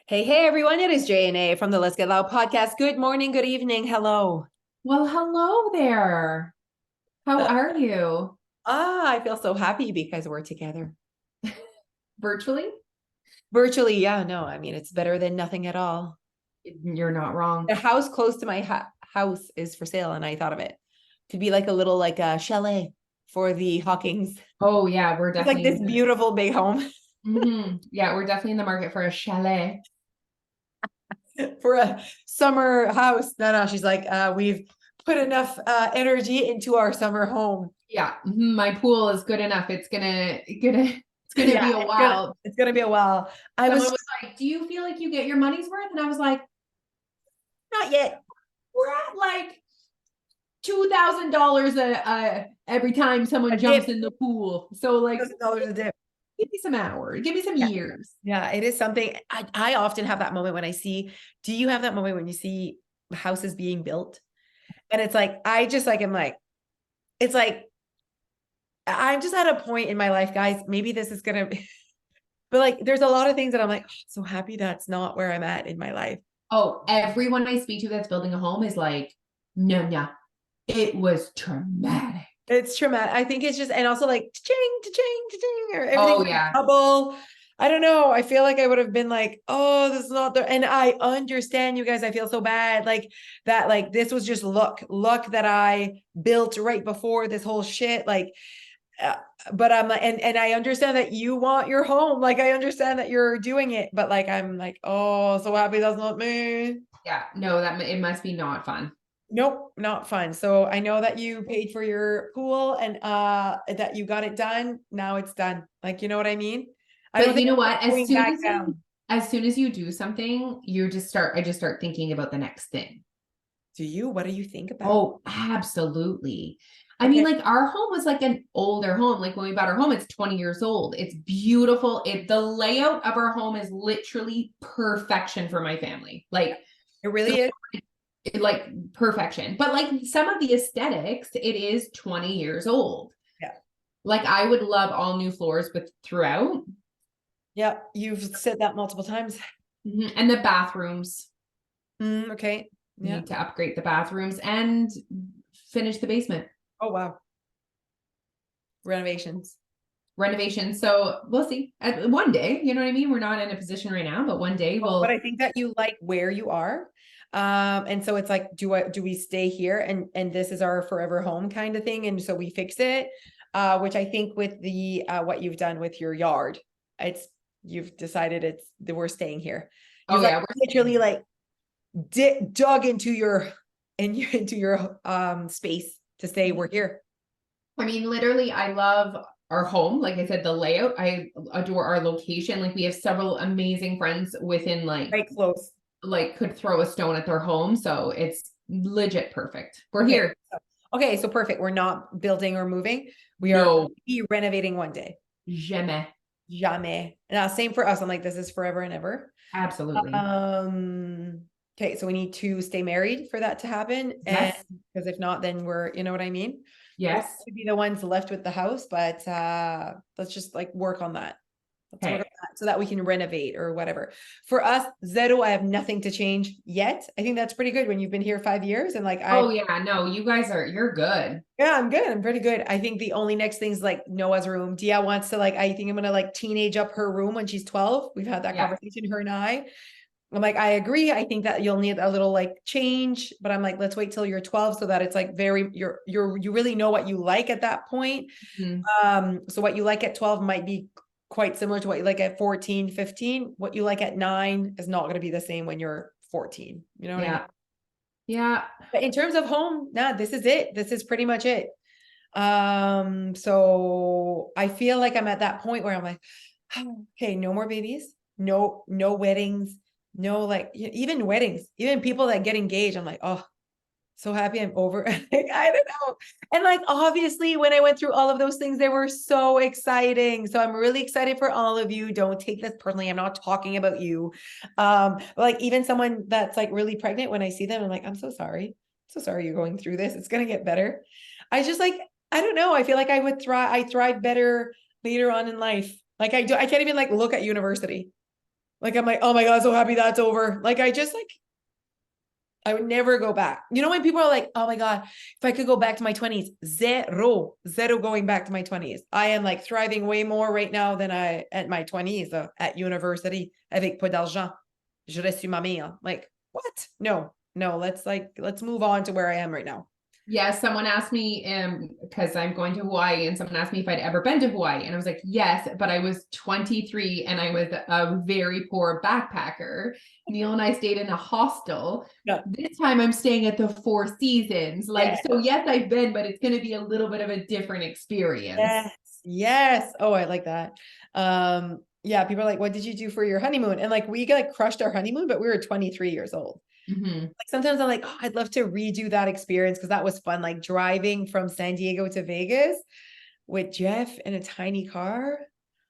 Hey, everyone. It is J and A from the Let's Get Loud podcast. Good morning, good evening. Hello. Well, hello there. How are you? I feel so happy because we're together. Virtually? Virtually, yeah, no, I mean, it's better than nothing at all. You're not wrong. The house close to my house is for sale, and I thought of it to be like a little like a chalet for the Hawkings. Oh yeah, we're It's like definitely this beautiful big home Yeah, we're definitely in the market for a chalet. for a summer house. No, she's like, we've put enough energy into our summer home. Yeah, my pool is good enough. It's gonna Yeah, be a while. it's gonna be a while. I Someone was was like, "Do you feel like you get your money's worth?" And I was like, not yet. "We're at like $2,000 every time A someone jumps dip, in the pool. So like, $1,000 a dip. give me some hours, give me some Yeah. years." Yeah, it is something. I often have that moment when I see, do you have that moment when you see houses being built? And it's like, I just like, I'm like, it's like, I'm just at a point in my life, guys, maybe this is gonna be, but like, there's a lot of things that I'm like, oh, so happy that's not where I'm at in my life. Oh, everyone I speak to that's building a home is like, no, no, it was traumatic. It's traumatic. I think it's just, and also like, cha-ching, cha-ching, cha-ching, or Oh, everything's yeah. double. I don't know. I feel like I would have been like, oh, this is not the, and I understand you guys. I feel so bad. Like that, like this was just luck that I built right before this whole shit. Like, uh, but I'm like, and I understand that you want your home. Like, I understand that you're doing it, but like, I'm like, oh, so happy that's not me. Yeah. No, it must be not fun. Nope, not fun. So I know that you paid for your pool and that you got it done. Now it's done. Like, you know what I mean? I don't But you think know I'm what? going back down. As soon as you do something, I just start thinking about the next thing. Do you? What do you think about? Oh, absolutely. I mean, Okay. like our home was like an older home. Like when we bought our home, it's 20 years old. It's beautiful. The layout of our home is literally perfection for my family. It really is. Like perfection. But like some of the aesthetics, it is 20 years old. Yeah. Like I would love all new floors with throughout. Yeah. You've said that multiple times. And the bathrooms. Okay. We Yeah. need to upgrade the bathrooms and finish the basement. Oh, wow. Renovations. Renovation. So we'll see. One day, you know what I mean? We're not in a position right now, but one day But we'll. I think that you like where you are. And so it's like, do we stay here and this is our forever home kind of thing? And so we fix it. Which I think with the what you've done with your yard, it's you've decided it's that we're staying here. Oh You've like yeah, we're literally like dug into your into your space to say we're here. I mean, literally, I love our home. Like I said, the layout. I adore our location. Like we have several amazing friends within Right close. like could throw a stone at their home. So it's legit perfect. We're Okay. here. Okay, so perfect. We're not building or moving. We are No, renovating one day. jamais. Jamais. Now, same for us. I'm like, this is forever and ever. Absolutely. Um, okay, so we need to stay married for that to happen. And Yes. because if not, then we're, you know what I mean? We're Yes. to be the ones left with the house, but let's just like work on that. Let's work on Okay. that so that we can renovate or whatever. For us, zero, I have nothing to change yet. I think that's pretty good when you've been here 5 years and like Oh I yeah. No, you're good. yeah, I'm good. I'm pretty good. I think the only next thing is like Noah's room. Dia wants to like, I think I'm gonna like teenage up her room when she's 12. We've had that Yeah. conversation, her and I. I'm like, I agree. I think that you'll need a little like change, but I'm like, let's wait till you're 12 so that it's like very you really know what you like at that point. Mhm. So what you like at 12 might be quite similar to what you like at 14, 15. What you like at 9 is not going to be the same when you're 14. You know what I mean? Yeah. Yeah. But in terms of home, nah, this is it. This is pretty much it. So I feel like I'm at that point where I'm like, okay, no more babies, no weddings, no like even weddings, even people that get engaged. I'm like, oh, so happy I'm over. Like, I don't know. And like obviously when I went through all of those things, they were so exciting. So I'm really excited for all of you. Don't take this personally. I'm not talking about you. Like even someone that's like really pregnant, when I see them, I'm like, I'm so sorry. So sorry you're going through this. It's gonna get better. I just like, I don't know. I feel like I thrive better later on in life. Like I can't even like look at university. Like, I'm like, oh my God, so happy that's over. Like, I just like, I would never go back. You know, when people are like, oh my God, if I could go back to my 20s, zero going back to my 20s. I am like thriving way more right now than I at my 20s at university avec peu d'argent. Je reste ma mère. Like, what? No, no, let's move on to where I am right now. Yeah, someone asked me, because I'm going to Hawaii, and someone asked me if I'd ever been to Hawaii, and I was like, yes, but I was 23 and I was a very poor backpacker. Neil and I stayed in a hostel. Yeah. This time I'm staying at the Four Seasons. Like, Yeah. so yes, I've been, but it's going to be a little bit of a different experience. Yes. Yes. Oh, I like that. Yeah, people are like, what did you do for your honeymoon? And like, we like crushed our honeymoon, but we were 23 years old. Mhm. Like sometimes I'm like, oh, I'd love to redo that experience because that was fun. Like driving from San Diego to Vegas with Jeff in a tiny car.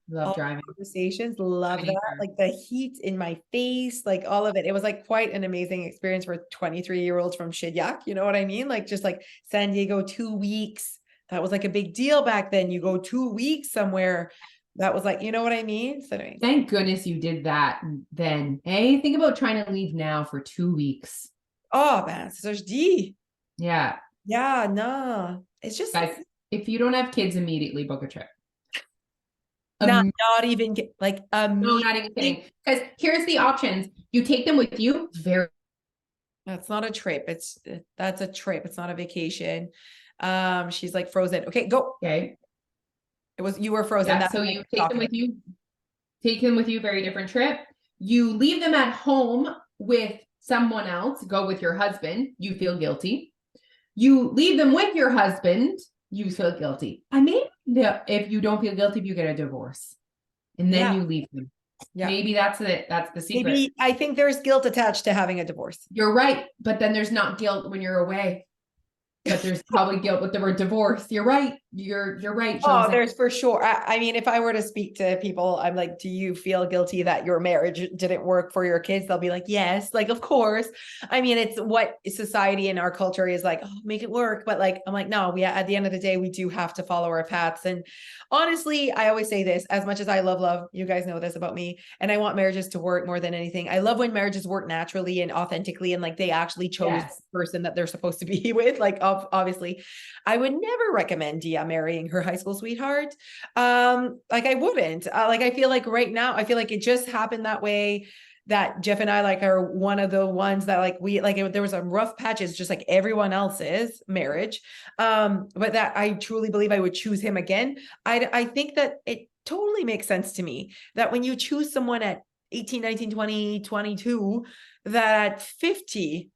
Love All the driving. conversations, love Tiny that. car. Like the heat in my face, like all of it. It was like quite an amazing experience for 23-year-olds from Shidyak. You know what I mean? Like just like San Diego 2 weeks. That was like a big deal back then. You go 2 weeks somewhere. That was like, you know what I mean? So anyways. Thank goodness you did that then. Hey, think about trying to leave now for 2 weeks. Oh man, so D. Yeah. Yeah, no. It's just Guys, if you don't have kids, immediately book a trip. not even like No, not even kidding. Because here's the options. You take them with you. That's not a trip. That's a trip. It's not a vacation. She's like frozen. Okay, go. Okay. You were frozen. Yeah, so you take them with you. Take them with you. Very different trip. You leave them at home with someone else. Go with your husband. You feel guilty. You leave them with your husband. You feel guilty. I mean, if you don't feel guilty, if you get a divorce, and then you leave them. Yeah. Maybe that's it. That's the secret. Maybe I think there's guilt attached to having a divorce. You're right, but then there's not guilt when you're away. But there's probably guilt with the word divorce. You're right. You're right. Oh, there's for sure. I mean, if I were to speak to people, I'm like, do you feel guilty that your marriage didn't work for your kids? They'll be like, yes, like, of course. I mean, it's what society and our culture is like, oh, make it work. But like, I'm like, no, at the end of the day, we do have to follow our paths. And honestly, I always say this, as much as I love, you guys know this about me, and I want marriages to work more than anything. I love when marriages work naturally and authentically, and like they actually chose the person that they're supposed to be with. Like, obviously, I would never recommend Dia marrying her high school sweetheart. Like I wouldn't. Like I feel like right now, I feel like it just happened that way. That Jeff and I like are one of the ones that like we like there was a rough patches just like everyone else's marriage. But that I truly believe I would choose him again. I think that it totally makes sense to me that when you choose someone at 18, 19, 20, 22, that at 50,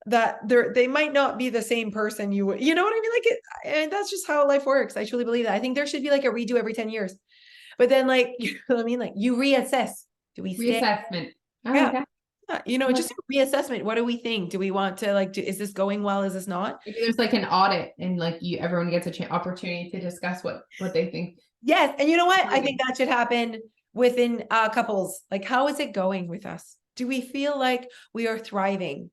that they might not be the same person you know what I mean? Like and that's just how life works. I truly believe that. I think there should be like a redo every 10 years. But then like, you know what I mean? Like you reassess. Do we stay? Reassessment. Yeah. You know, just a reassessment. What do we think? Do we want to like, is this going well? Is this not? Maybe there's like an audit and like everyone gets a opportunity to discuss what they think. Yes. And you know what? I think that should happen within couples. Like, how is it going with us? Do we feel like we are thriving?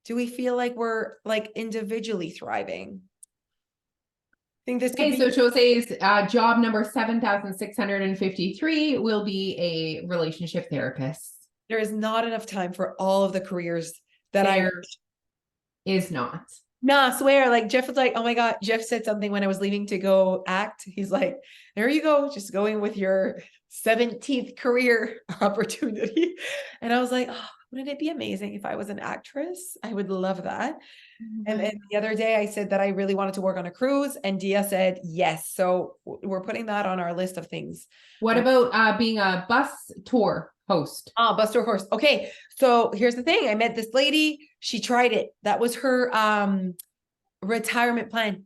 Do we feel like we're like individually thriving? I think this could be. So Jose's job number 7,653 will be a relationship therapist. There is not enough time for all of the careers that there is not. Nah, I swear. Like Jeff was like, oh my God, Jeff said something when I was leaving to go act. He's like, there you go, just going with your 17th career opportunity. And I was like, oh, wouldn't it be amazing if I was an actress? I would love that. And then the other day I said that I really wanted to work on a cruise, and Dia said yes. So we're putting that on our list of things. What about being a bus tour host? Bus tour host. Okay. So here's the thing. I met this lady. She tried it. That was her retirement plan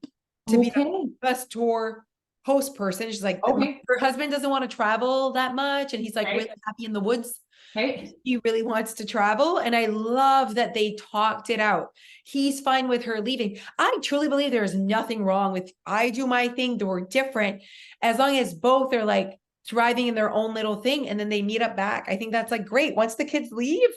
to be a bus tour host person. She's like, her husband doesn't want to travel that much. And he's like really happy in the woods. He really wants to travel. And I love that they talked it out. He's fine with her leaving. I truly believe there is nothing wrong with, I do my thing, we're different. As long as both are like thriving in their own little thing and then they meet up back. I think that's like great. Once the kids leave,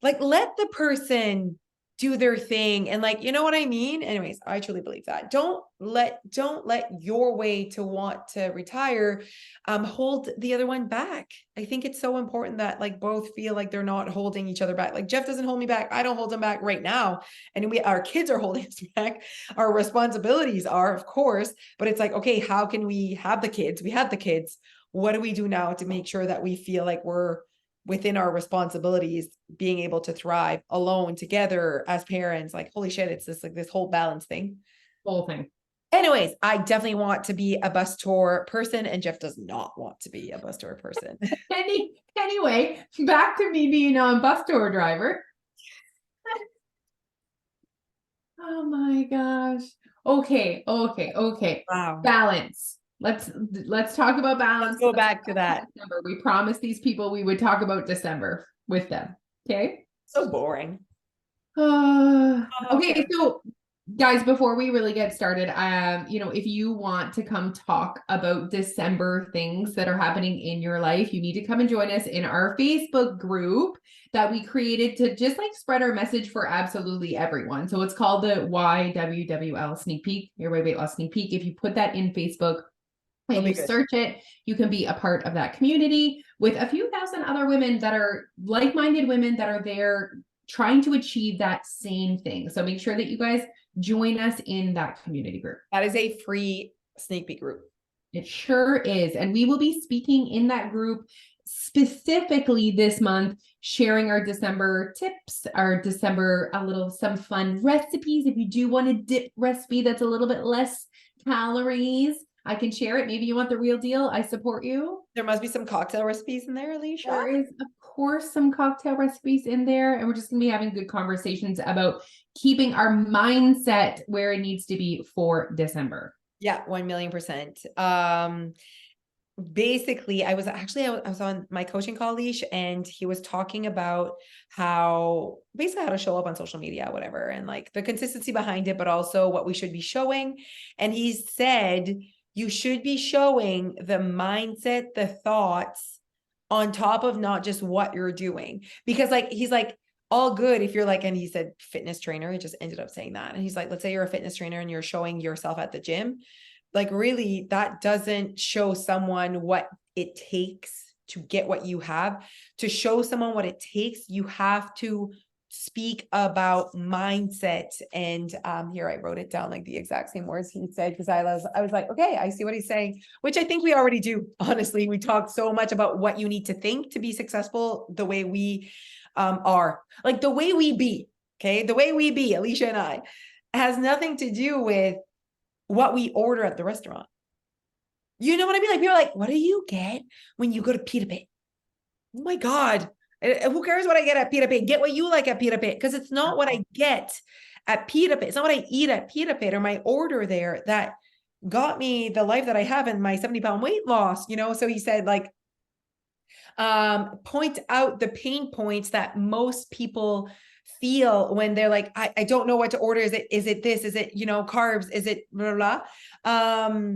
like let the person do their thing and like, you know what I mean? Anyways, I truly believe that. Don't let your way to want to retire hold the other one back. I think it's so important that like both feel like they're not holding each other back. Like Jeff doesn't hold me back. I don't hold him back right now. And our kids are holding us back. Our responsibilities are, of course, but it's like, okay, how can we have the kids? We have the kids. What do we do now to make sure that we feel like we're within our responsibilities, being able to thrive alone together as parents? Like, holy shit, it's this like this whole balance thing. Whole thing. Anyways, I definitely want to be a bus tour person, and Jeff does not want to be a bus tour person. Anyway, back to me being a bus tour driver. Oh my gosh. Okay. Wow. Balance. Let's talk about balance. Let's go back to that. December. We promised these people we would talk about December with them. Okay. So boring. Okay, so guys, before we really get started, if you want to come talk about December things that are happening in your life, you need to come and join us in our Facebook group that we created to just like spread our message for absolutely everyone. So it's called the YWWL Sneak Peek, Your Weight Loss Sneak Peek. If you put that in Facebook and you search it, you can be a part of that community with a few thousand other women that are like-minded women that are there trying to achieve that same thing. So make sure that you guys join us in that community group. That is a free sneak peek group. It sure is. And we will be speaking in that group specifically this month, sharing our December tips, our December, some fun recipes. If you do want a dip recipe that's a little bit less calories, I can share it. Maybe you want the real deal. I support you. There must be some cocktail recipes in there, Alicia. There is, of course, some cocktail recipes in there. And we're just going to be having good conversations about keeping our mindset where it needs to be for December. Yeah, 1,000,000%. Basically, I was on my coaching call, Leash, and he was talking about how to show up on social media, whatever, and like the consistency behind it, but also what we should be showing. And he said, you should be showing the mindset, the thoughts on top of not just what you're doing. Because like, he's like, all good if you're like, and he said fitness trainer, he just ended up saying that. And he's like, let's say you're a fitness trainer and you're showing yourself at the gym. Like really, that doesn't show someone what it takes to get what you have. To show someone what it takes, you have to speak about mindset. And here I wrote it down like the exact same words he said, because I was like, okay, I see what he's saying, which I think we already do. Honestly, we talk so much about what you need to think to be successful, the way we are, like the way we be, okay, the way we be, Alicia and I, has nothing to do with what we order at the restaurant. You know what I mean? Like people are like, what do you get when you go to Pita Pit? Oh my God. Who cares what I get at Pita Pit? Get what you like at Pita Pit, because it's not what I get at Pita Pit. It's not what I eat at Pita Pit or my order there that got me the life that I have and my 70-pound weight loss, you know? So he said like, point out the pain points that most people feel when they're like, I don't know what to order. Is it this? Is it, carbs? Is it blah, blah, blah?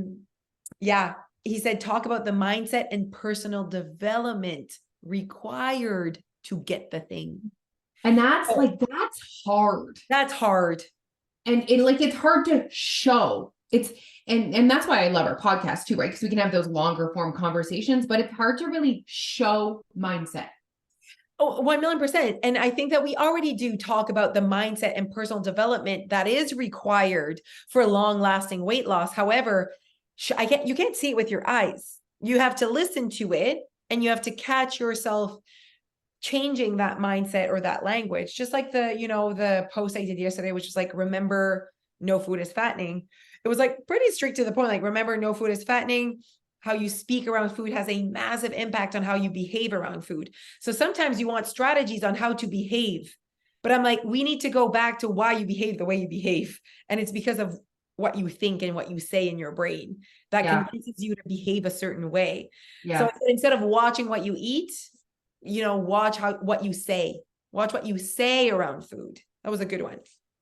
Yeah. He said, talk about the mindset and personal development required to get the thing. And that's hard. That's hard. And it's hard to show. And that's why I love our podcast too, right? Because we can have those longer form conversations, but it's hard to really show mindset. Oh, 1,000,000%. And I think that we already do talk about the mindset and personal development that is required for long lasting weight loss. However, you can't see it with your eyes. You have to listen to it and you have to catch yourself changing that mindset or that language. Just like the post I did yesterday, which was like, remember, no food is fattening. It was like pretty strict to the point. Like, remember, no food is fattening. How you speak around food has a massive impact on how you behave around food. So sometimes you want strategies on how to behave, but I'm like, we need to go back to why you behave the way you behave. And it's because of what you think and what you say in your brain that convinces you to behave a certain way. Yeah. So instead of watching what you eat, watch what you say. Watch what you say around food. That was a good one.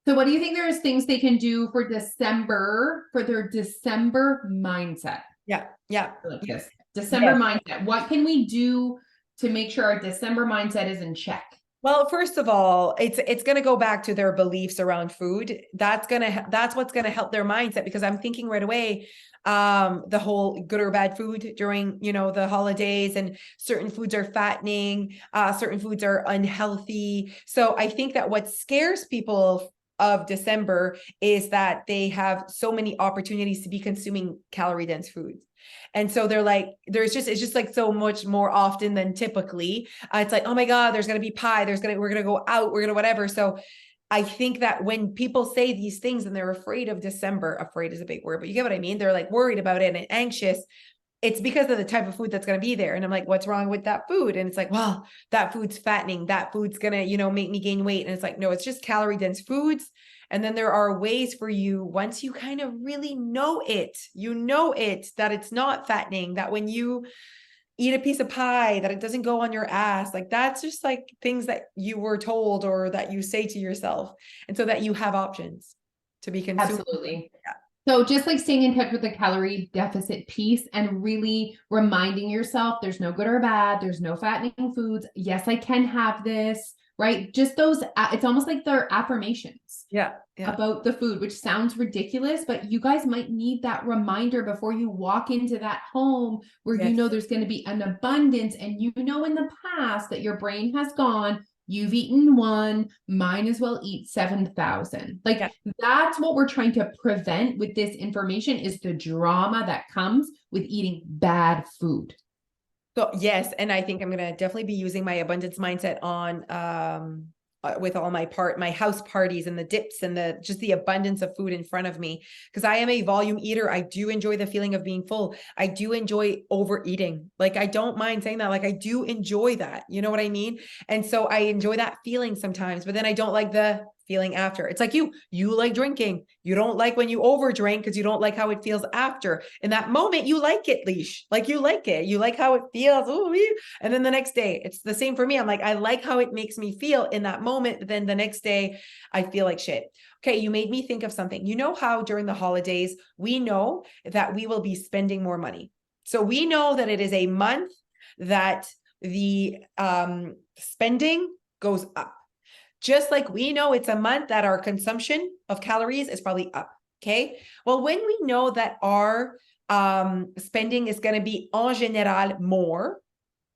So what do you think there's things they can do for December, for their December mindset? Yeah. Like this December mindset. What can we do to make sure our December mindset is in check? Well, first of all, it's going to go back to their beliefs around food. That's what's going to help their mindset, because I'm thinking right away the whole good or bad food during, the holidays, and certain foods are fattening, certain foods are unhealthy. So I think that what scares people of December is that they have so many opportunities to be consuming calorie dense foods. And so they're like, it's just like so much more often than typically. It's like, oh my God, there's going to be pie. We're going to go out. We're going to whatever. So I think that when people say these things and they're afraid of December, afraid is a big word, but you get what I mean? They're like worried about it and anxious. It's because of the type of food that's going to be there. And I'm like, what's wrong with that food? And it's like, well, that food's fattening. That food's going to, make me gain weight. And it's like, no, it's just calorie dense foods. And then there are ways for you, once you kind of really know it, that it's not fattening, that when you eat a piece of pie, that it doesn't go on your ass. Like that's just like things that you were told or that you say to yourself. And so that you have options to be consumed. Absolutely. Yeah. So just like staying in touch with the calorie deficit piece and really reminding yourself there's no good or bad, there's no fattening foods. Yes, I can have this, right? Just those, it's almost like they're affirmations about the food, which sounds ridiculous, but you guys might need that reminder before you walk into that home where you know there's going to be an abundance, and in the past that your brain has gone, you've eaten one, might as well eat 7,000. Like that's what we're trying to prevent with this information, is the drama that comes with eating bad food. So yes, and I think I'm going to definitely be using my abundance mindset on with all my house parties and the dips and just the abundance of food in front of me, because I am a volume eater. I do enjoy the feeling of being full. I do enjoy overeating. Like I don't mind saying that. Like I do enjoy that. You know what I mean? And so I enjoy that feeling sometimes, but then I don't like the feeling after. It's like you like drinking. You don't like when you overdrink because you don't like how it feels after. In that moment, you like it, Leash. Like you like it. You like how it feels. Ooh, and then the next day, it's the same for me. I'm like, I like how it makes me feel in that moment. But then the next day, I feel like shit. Okay, you made me think of something. You know how during the holidays, we know that we will be spending more money. So we know that it is a month that the spending goes up. Just like we know it's a month that our consumption of calories is probably up. Okay. Well, when we know that our spending is going to be en general more,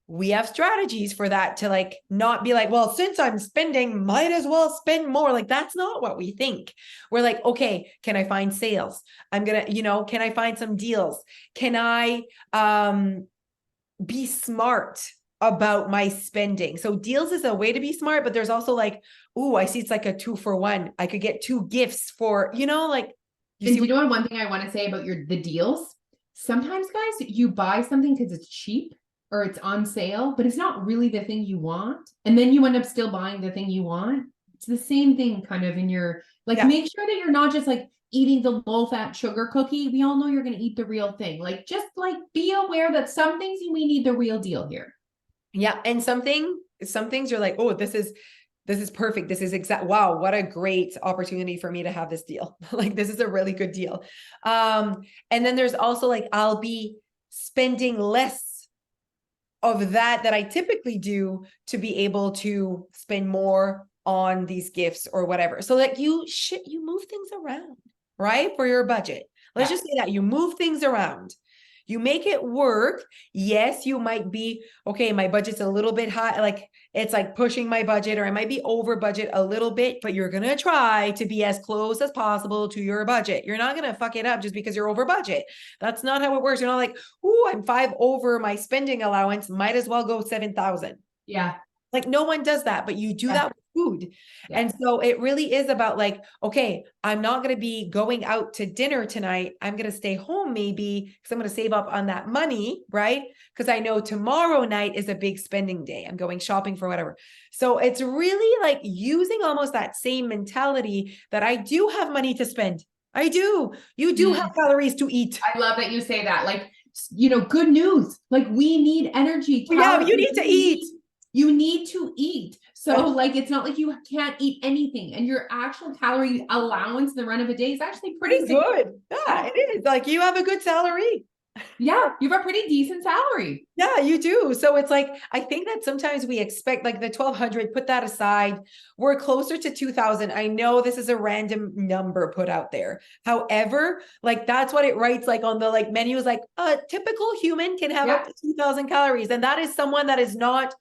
we have strategies for that to like not be like, well, since I'm spending, might as well spend more. Like that's not what we think. We're like, okay, can I find sales? I'm gonna, can I find some deals? Can I be smart about my spending? So deals is a way to be smart, but there's also like, ooh, I see it's like a 2-for-1. I could get 2 gifts for, like. You know one thing I want to say about the deals? Sometimes, guys, you buy something because it's cheap or it's on sale, but it's not really the thing you want. And then you end up still buying the thing you want. It's the same thing kind of in your, like, make sure that you're not just like eating the low fat sugar cookie. We all know you're going to eat the real thing. Like, just like be aware that some things we need the real deal here. Yeah. And some things you're like, oh, this is perfect. This is wow, what a great opportunity for me to have this deal. Like, this is a really good deal. And then there's also like, I'll be spending less of that I typically do to be able to spend more on these gifts or whatever. So like you move things around, right? For your budget. Let's just say that you move things around. You make it work. Yes, you might be, okay, my budget's a little bit high. Like it's like pushing my budget, or I might be over budget a little bit, but you're going to try to be as close as possible to your budget. You're not going to fuck it up just because you're over budget. That's not how it works. You're not like, ooh, I'm 5 over my spending allowance. Might as well go 7,000. Yeah. Like no one does that, but you do that with food. Yeah. And so it really is about like, okay, I'm not going to be going out to dinner tonight. I'm going to stay home maybe because I'm going to save up on that money, right? Because I know tomorrow night is a big spending day. I'm going shopping for whatever. So it's really like using almost that same mentality that I do have money to spend. I do. You do have calories to eat. I love that you say that. Like, good news. Like we need energy. Yeah, you need to eat. You need to eat. So like, it's not like you can't eat anything, and your actual calorie allowance in the run of a day is actually pretty good. Yeah, it is. Like you have a good salary. Yeah, you have a pretty decent salary. Yeah, you do. So it's like, I think that sometimes we expect like the 1200, put that aside. We're closer to 2000. I know this is a random number put out there. However, like that's what it writes like on the like menu is like a typical human can have up Yeah. to 2000 calories. And that is someone that is not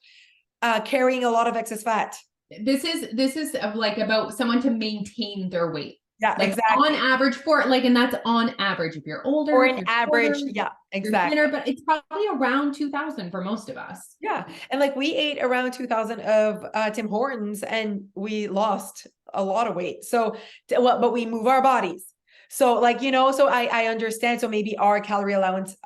carrying a lot of excess fat. This is of like about someone to maintain their weight. Yeah, Like on exactly. average for like, and that's on average. If you're older, Or if an you're average. shorter, Yeah, you're exactly. thinner, but it's probably around 2000 for most of us. Yeah. And like we ate around 2000 of Tim Hortons and we lost a lot of weight. So, well, but we move our bodies. So like, so I understand. So maybe our calorie allowance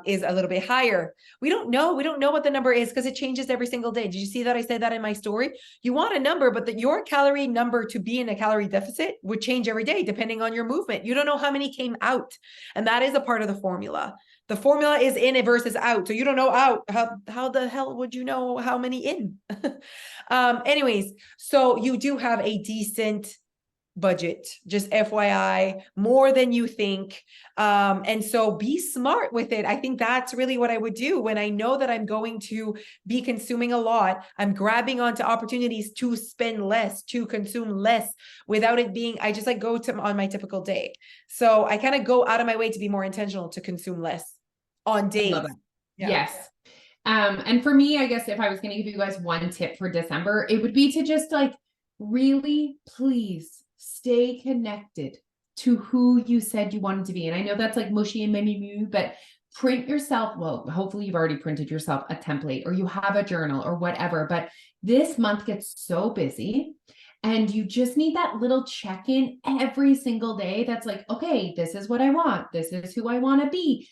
is a little bit higher. We don't know. We don't know what the number is because it changes every single day. Did you see that? I said that in my story. You want a number, but your calorie number to be in a calorie deficit would change every day depending on your movement. You don't know how many came out. And that is a part of the formula. The formula is in versus out. So you don't know out. How the hell would you know how many in? Anyways, so you do have a decent budget, just FYI, more than you think. And so be smart with it. I think that's really what I would do when I know that I'm going to be consuming a lot. I'm grabbing onto opportunities to spend less, to consume less without it being, I just like go to on my typical day. So I kind of go out of my way to be more intentional to consume less on I love days. it. Yeah. Yes. And for me, I guess if I was going to give you guys one tip for December, it would be to just like really please stay connected to who you said you wanted to be. And I know that's like mushy and mimi, but print yourself. Well, hopefully you've already printed yourself a template or you have a journal or whatever, but this month gets so busy and you just need that little check-in every single day. That's like, okay, this is what I want. This is who I want to be.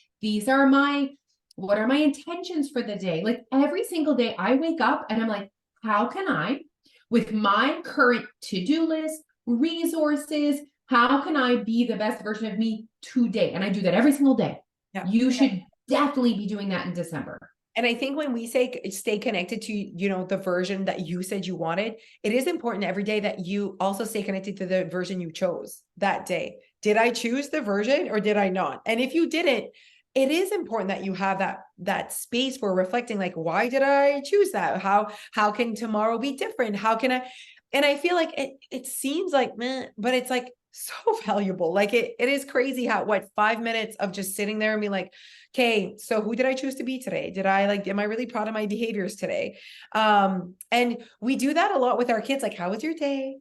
What are my intentions for the day? Like every single day I wake up and I'm like, how can I, with my current to-do list, resources, how can I be the best version of me today? And I do that every single day. Yeah. You should definitely be doing that in December. And I think when we say stay connected to, the version that you said you wanted, it is important every day that you also stay connected to the version you chose that day. Did I choose the version or did I not? And if you didn't, it is important that you have that space for reflecting, like, why did I choose that? How can tomorrow be different? How can I? And I feel like it seems like meh, but it's like so valuable. Like it is crazy how 5 minutes of just sitting there and be like, okay, so who did I choose to be today? Am I really proud of my behaviors today? And we do that a lot with our kids. Like, how was your day?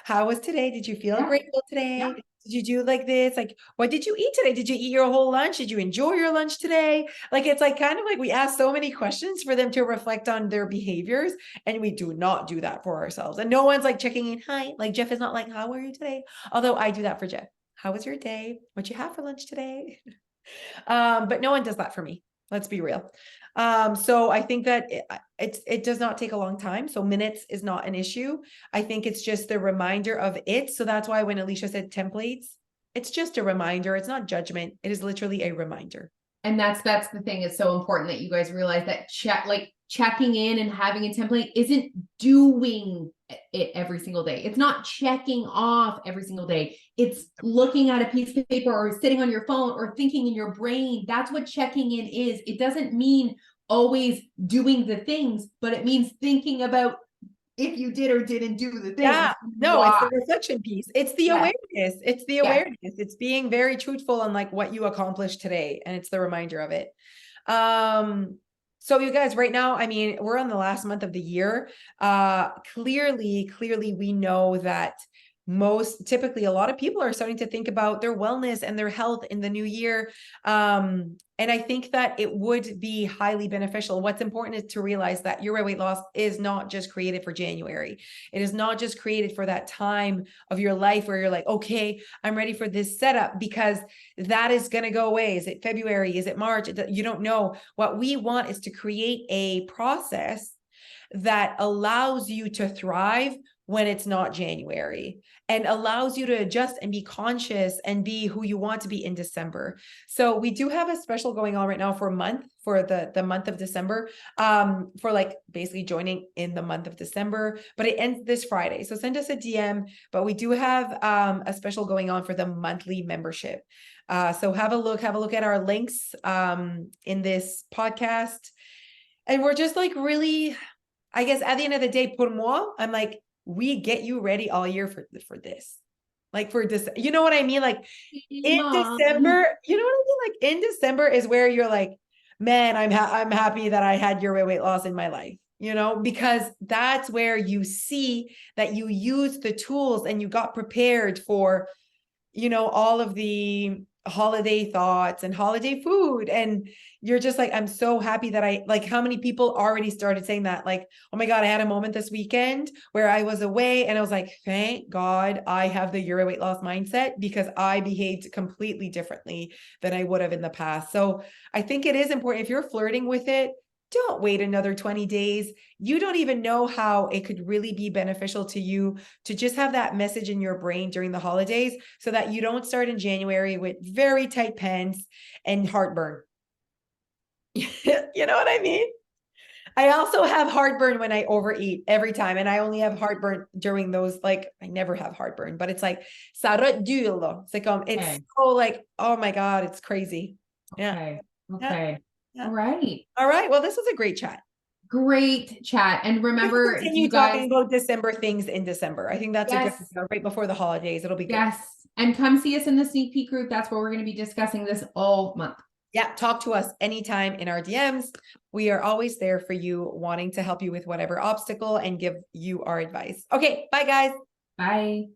How was today? Did you feel grateful today? Yeah. Did you do like this? Like, what did you eat today? Did you eat your whole lunch? Did you enjoy your lunch today? Like, it's like kind of like we ask so many questions for them to reflect on their behaviors. And we do not do that for ourselves. And no one's like checking in. Hi, like Jeff is not like, how are you today? Although I do that for Jeff. How was your day? What you have for lunch today? But no one does that for me. Let's be real. So I think that it does not take a long time. So minutes is not an issue. I think it's just the reminder of it. So that's why when Alicia said templates, it's just a reminder. It's not judgment. It is literally a reminder. And that's the thing. It's so important that you guys realize that checking in and having a template isn't doing it every single day. It's not checking off every single day. It's looking at a piece of paper or sitting on your phone or thinking in your brain. That's what checking in is. It doesn't mean always doing the things, but it means thinking about if you did or didn't do the things. Yeah, no, it's the reflection piece. It's the awareness. It's the awareness. It's being very truthful on like what you accomplished today. And it's the reminder of it. So you guys, right now, I mean, we're on the last month of the year. Clearly, we know that typically a lot of people are starting to think about their wellness and their health in the new year. And I think that it would be highly beneficial. What's important is to realize that your weight loss is not just created for January. It is not just created for that time of your life where you're like, okay, I'm ready for this setup, because that is going to go away. Is it February? Is it March? You don't know. What we want is to create a process that allows you to thrive when it's not January, and allows you to adjust and be conscious and be who you want to be in December. So we do have a special going on right now for the month of December, for like basically joining in the month of December, but it ends this Friday. So send us a DM, but we do have a special going on for the monthly membership. So have a look at our links in this podcast. And we're just like really, I guess at the end of the day, pour moi, I'm like, we get you ready all year for this. Like for this, you know what I mean? Like in Mom. December, you know what I mean? Like in December is where you're like, man, I'm happy that I had your weight loss in my life, you know, because that's where you see that you use the tools and you got prepared for, you know, all of the holiday thoughts and holiday food. And you're just like, I'm so happy that I like how many people already started saying that, like, oh my God, I had a moment this weekend where I was away and I was like, thank God I have the Euro weight loss mindset because I behaved completely differently than I would have in the past. So I think it is important if you're flirting with it, don't wait another 20 days. You don't even know how it could really be beneficial to you to just have that message in your brain during the holidays so that you don't start in January with very tight pants and heartburn. You know what I mean? I also have heartburn when I overeat every time. And I only have heartburn during those, like, I never have heartburn, but it's like, ça redule. It's like, it's Okay. so like, oh my God, it's crazy. Yeah. Okay. Yeah. Okay. Yeah. All right. All right. Well, this was a great chat. Great chat. And We're gonna remember, continue you guys, talking about December things in December. I think that's a good yes, right before the holidays. It'll be good. yes. And come see us in the sneak peek group. That's where we're going to be discussing this all month. Yeah, talk to us anytime in our DMs. We are always there for you, wanting to help you with whatever obstacle and give you our advice. Okay, bye guys. Bye.